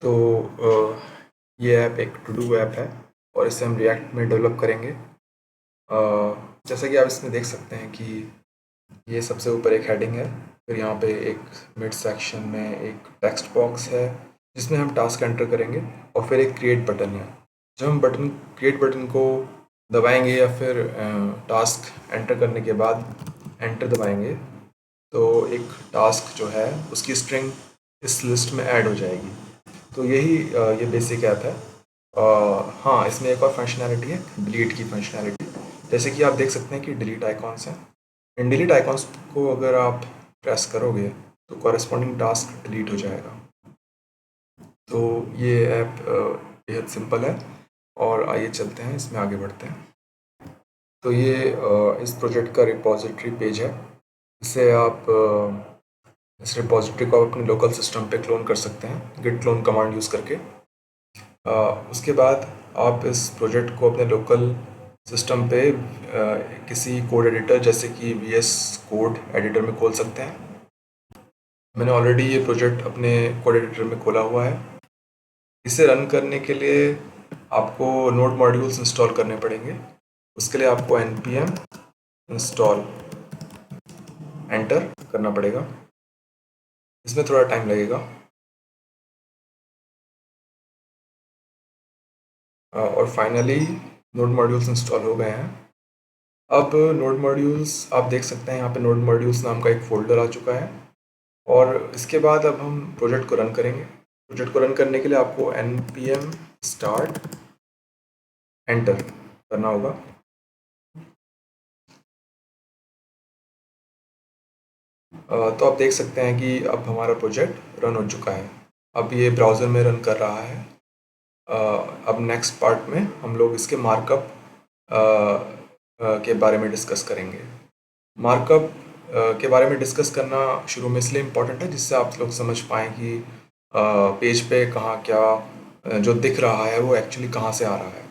तो ये ऐप एक टू डू ऐप है और इसे हम रिएक्ट में डेवलप करेंगे। जैसा कि आप इसमें देख सकते हैं कि ये सबसे ऊपर एक हेडिंग है, फिर यहाँ पे एक मिड सेक्शन में एक टेक्स्ट बॉक्स है जिसमें हम टास्क एंटर करेंगे और फिर एक क्रिएट बटन है। जब हम क्रिएट बटन को दबाएंगे या फिर टास्क एंटर करने के बाद एंटर दबाएंगे तो एक टास्क जो है उसकी स्ट्रिंग इस लिस्ट में ऐड हो जाएगी। तो यही ये बेसिक ऐप है। हाँ, इसमें एक और फंक्शनैलिटी है, डिलीट की फंक्शनैलिटी। जैसे कि आप देख सकते हैं कि डिलीट आइकॉन्स हैं। इन डिलीट आइकॉन्स को अगर आप प्रेस करोगे तो कॉरेस्पॉन्डिंग टास्क डिलीट हो जाएगा। तो ये ऐप बेहद सिंपल है और आइए चलते हैं, इसमें आगे बढ़ते हैं। तो ये इस प्रोजेक्ट का रिपॉजिटरी पेज है। इसे आप इस रिपॉजिटरी को अपने लोकल सिस्टम पे क्लोन कर सकते हैं गिट क्लोन कमांड यूज़ करके। उसके बाद आप इस प्रोजेक्ट को अपने लोकल सिस्टम पे किसी कोड एडिटर जैसे कि VS कोड एडिटर में खोल सकते हैं। मैंने ऑलरेडी ये प्रोजेक्ट अपने कोड एडिटर में खोला हुआ है। इसे रन करने के लिए आपको नोड मॉड्यूल्स इंस्टॉल करने पड़ेंगे। उसके लिए आपको npm इंस्टॉल एंटर करना पड़ेगा। इसमें थोड़ा टाइम लगेगा। और फाइनली नोड मॉड्यूल्स इंस्टॉल हो गए हैं। अब नोड मॉड्यूल्स आप देख सकते हैं, यहाँ पे नोड मॉड्यूल्स नाम का एक फ़ोल्डर आ चुका है। और इसके बाद अब हम प्रोजेक्ट को रन करेंगे। प्रोजेक्ट को रन करने के लिए आपको npm स्टार्ट एंटर करना होगा। तो आप देख सकते हैं कि अब हमारा प्रोजेक्ट रन हो चुका है। अब ये ब्राउज़र में रन कर रहा है। अब नेक्स्ट पार्ट में हम लोग इसके मार्कअप के बारे में डिस्कस करेंगे। मार्कअप के बारे में डिस्कस करना शुरू में इसलिए इम्पोर्टेंट है जिससे आप लोग समझ पाएँ कि पेज पे कहाँ क्या जो दिख रहा है वो एक्चुअली कहाँ से आ रहा है।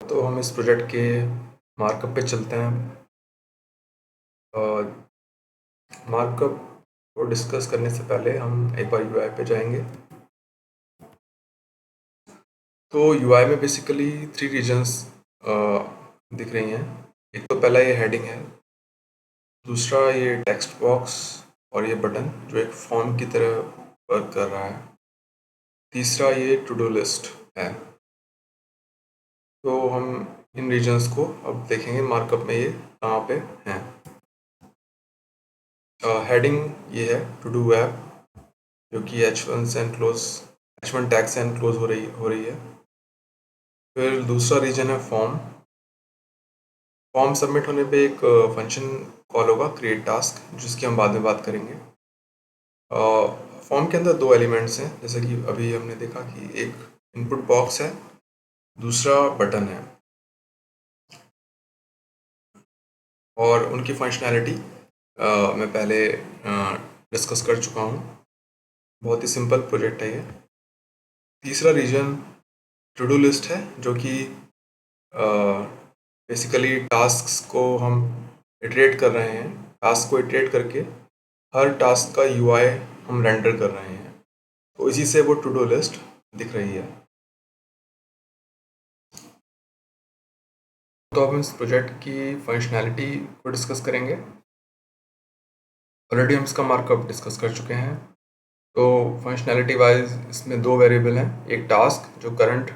तो हम इस प्रोजेक्ट के मार्कअप पे चलते हैं। मार्कअप को डिस्कस करने से पहले हम एक बार UI पे जाएंगे। तो UI में बेसिकली 3 रीजन्स दिख रही हैं। एक तो पहला ये हेडिंग है, दूसरा ये टेक्स्ट बॉक्स और ये बटन जो एक फॉर्म की तरह वर्क कर रहा है, तीसरा ये टू डू लिस्ट है। तो हम इन रीजन्स को अब देखेंगे मार्कअप में ये कहाँ पे हैं। हेडिंग ये है टू डू ऐप, जो कि H1 टैग से एनक्लोज हो रही है। फिर दूसरा रीजन है फॉर्म। फॉर्म सबमिट होने पे एक फंक्शन कॉल होगा क्रिएट टास्क, जिसकी हम बाद में बात करेंगे। फॉर्म के अंदर 2 एलिमेंट्स हैं, जैसे कि अभी हमने देखा कि एक इनपुट बॉक्स है, दूसरा बटन है। और उनकी फंक्शनैलिटी मैं पहले डिस्कस कर चुका हूँ। बहुत ही सिंपल प्रोजेक्ट है ये। तीसरा रीजन टू डू लिस्ट है, जो कि बेसिकली टास्क्स को हम इटरेट कर रहे हैं। टास्क को इटरेट करके हर टास्क का UI हम रेंडर कर रहे हैं, तो इसी से वो टू डू लिस्ट दिख रही है। तो अब हम इस प्रोजेक्ट की फंक्शनैलिटी को डिस्कस करेंगे। ऑलरेडी हम इसका मार्कअप डिस्कस कर चुके हैं। तो फंक्शनैलिटी वाइज इसमें 2 वेरिएबल हैं, एक टास्क जो करंट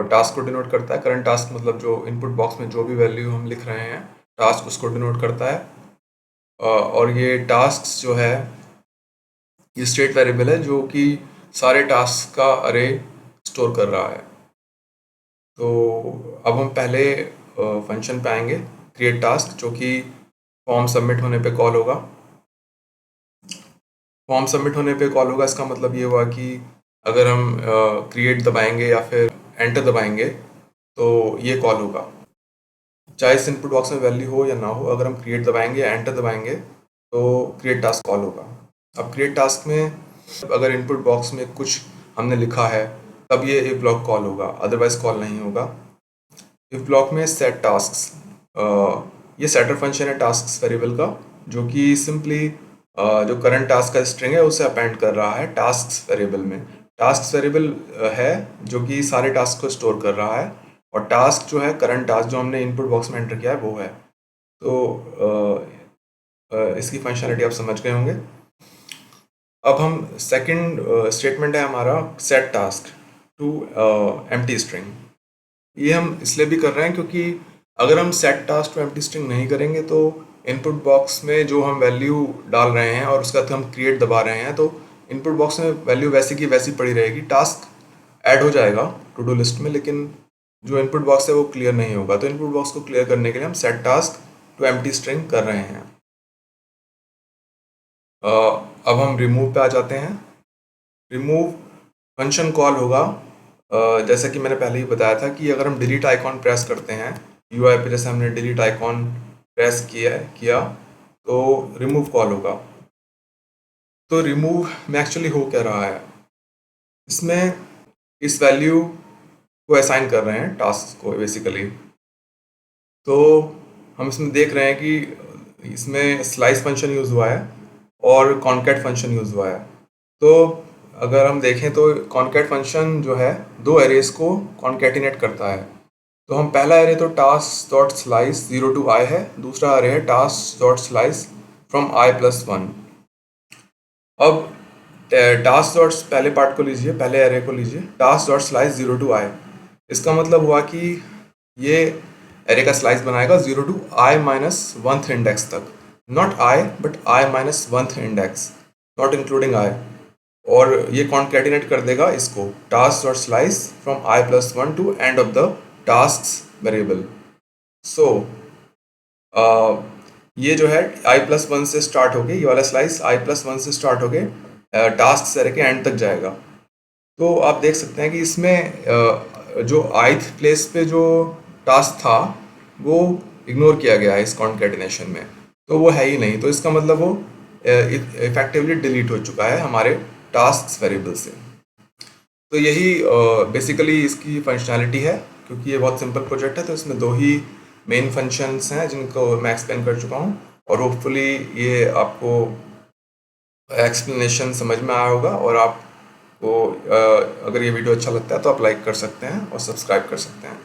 टास्क को डिनोट करता है। करंट टास्क मतलब जो इनपुट बॉक्स में जो भी वैल्यू हम लिख रहे हैं, टास्क उसको डिनोट करता है। और ये टास्क जो है ये स्टेट वेरिएबल है, जो कि सारे टास्क का अरे स्टोर कर रहा है। तो अब हम पहले फंक्शन पे आएंगे क्रिएट टास्क, जो कि फॉर्म सबमिट होने पे कॉल होगा। फॉर्म सबमिट होने पे कॉल होगा, इसका मतलब ये हुआ कि अगर हम क्रिएट दबाएंगे या फिर एंटर दबाएंगे तो ये कॉल होगा, चाहे इस इनपुट बॉक्स में वैल्यू हो या ना हो। अगर हम क्रिएट दबाएंगे या एंटर दबाएंगे तो क्रिएट टास्क कॉल होगा। अब क्रिएट टास्क में अगर इनपुट बॉक्स में कुछ हमने लिखा है तब ये इफ ब्लॉक कॉल होगा, अदरवाइज कॉल नहीं होगा। इफ ब्लॉक में सेट टास्क, ये सेटर फंक्शन है टास्क वेरिएबल का, जो कि सिंपली जो करंट टास्क का स्ट्रिंग है उसे अपेंड कर रहा है टास्क वेरिएबल में। टास्क वेरिएबल है जो कि सारे टास्क को स्टोर कर रहा है, और टास्क जो है करंट टास्क जो हमने इनपुट बॉक्स में एंटर किया है वो है। तो इसकी फंक्शनलिटी आप समझ गए होंगे। अब हम सेकंड स्टेटमेंट है हमारा set task to empty string. ये हम इसलिए भी कर रहे हैं क्योंकि अगर हम set task to empty string नहीं करेंगे तो इनपुट बॉक्स में जो हम वैल्यू डाल रहे हैं और उसके बाद हम क्रिएट दबा रहे हैं तो इनपुट बॉक्स में वैल्यू वैसी की वैसी पड़ी रहेगी। टास्क ऐड हो जाएगा टू डू लिस्ट में, लेकिन जो इनपुट बॉक्स है वो क्लियर नहीं होगा। तो इनपुट बॉक्स को क्लियर करने के लिए हम set task to empty string कर रहे हैं। अब हम रिमूव पे आ जाते हैं। रिमूव फंक्शन कॉल होगा जैसा कि मैंने पहले ही बताया था कि अगर हम डिलीट आइकॉन प्रेस करते हैं यूआई पे, जैसे हमने डिलीट आइकॉन प्रेस किया तो रिमूव कॉल होगा। तो रिमूव में एक्चुअली हो क्या रहा है, इसमें इस वैल्यू को असाइन कर रहे हैं टास्क को बेसिकली। तो हम इसमें देख रहे हैं कि इसमें स्लाइस फंक्शन यूज़ हुआ है और कॉनकैट फंक्शन यूज़ हुआ है। तो अगर हम देखें तो कॉनकैट फंक्शन जो है दो एरेज को कॉन्कैटिनेट करता है। तो हम पहला एरे तो task dot slice 0 to i है, दूसरा एरे है task dot slice from i+1। अब टास्क डॉट पहले पार्ट को लीजिए, पहले एरे को लीजिए, task dot slice 0 to i। इसका मतलब हुआ कि ये एरे का स्लाइस बनाएगा 0 to i-1th इंडेक्स तक, not i but i-1th index, not including i। और ये कॉन्कैटिनेट कर देगा इसको task dot slice from i+1 to end of the task variable. So ये जो है i+1 से स्टार्ट होके, ये वाला स्लाइस i+1 से स्टार्ट होके टास्क एरे के एंड तक जाएगा। तो आप देख सकते हैं कि इसमें जो ith प्लेस पे जो टास्क था वो इग्नोर किया गया है इस कॉन्कैटिनेशन में, तो वो है ही नहीं। तो इसका मतलब वो इफेक्टिवली डिलीट हो चुका है हमारे टास्क वेरिएबल से। तो यही बेसिकली इसकी फंक्शनैलिटी है। क्योंकि ये बहुत सिंपल प्रोजेक्ट है तो इसमें दो ही मेन फंक्शंस हैं जिनको मैं एक्सप्लेन कर चुका हूँ, और होपफुली ये आपको एक्सप्लेनेशन समझ में आया होगा। और आपको अगर ये वीडियो अच्छा लगता है तो आप लाइक कर सकते हैं और सब्सक्राइब कर सकते हैं।